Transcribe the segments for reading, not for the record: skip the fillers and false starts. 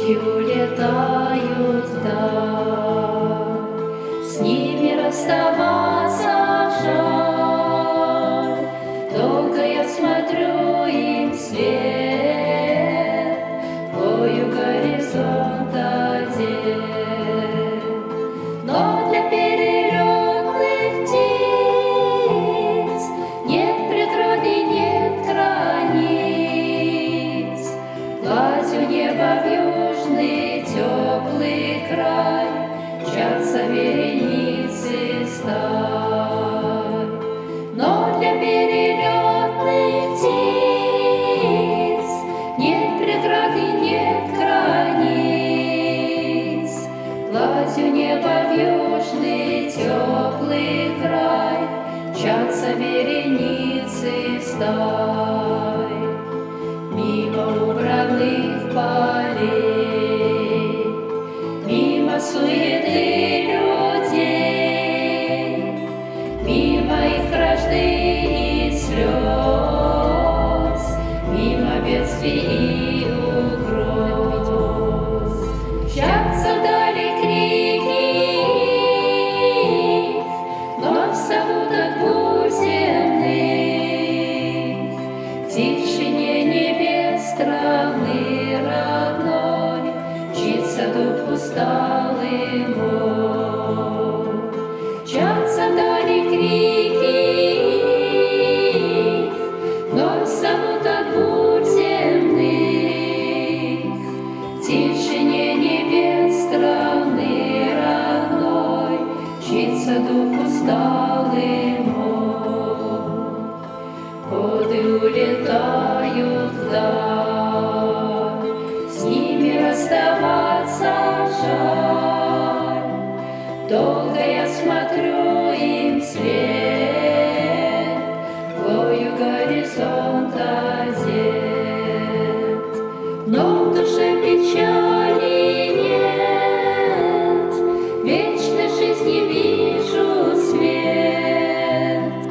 Птички улетают вдаль, с ними расставаться жаль. Долго я смотрю им вслед, плою горизонт одет. Но для перелетных птиц нет преграды, нет границ. Глазью небо в южный теплый край мчатся вереницы стай. Но для перелетных птиц нет преграды, нет границ. Глазью небо в южный теплый край мчатся вереницы стай. Мимо убранных полей, мимо суеты людей, мимо их вражды и слез, мимо бедствий и угроз. Мчатся вдали крики их, вновь зовут от бурь земных. В тишине небес страны родной мчится дух усталый мой. Мчатся вдали крики их, вновь зовут от бурь земных. В тишине небес страны родной мчится дух усталый мой. Годы улетают вдаль, с ними расставаться жаль. Долго я смотрю им вслед, плою горизонт одет. Но в душе печали нет, вечной жизни вижу свет.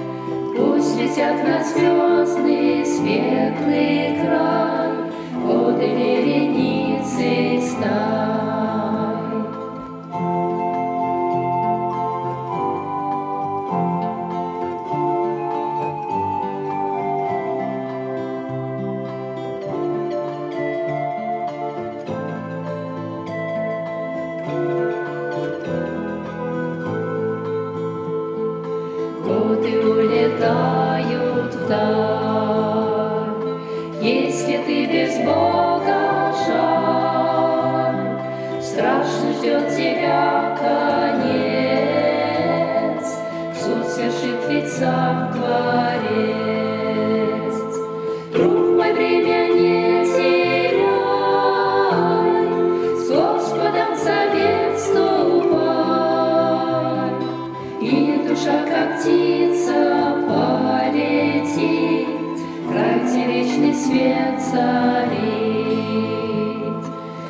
Пусть летят над звездный светлый край годы вереницы стай. Годы улетают вдаль, если ты без Бога жаль, страшно ждет тебя конец, суд свершит ведь сам Творец. Друг мой, время не теряй, с Господом завет вступай, и душа, как птица, полетит, край, где вечный свет царит.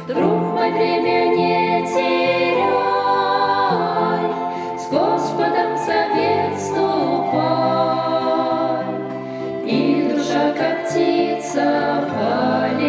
Друг мой, время не теряй, с Господом завет вступай, и душа, как птица, полетит,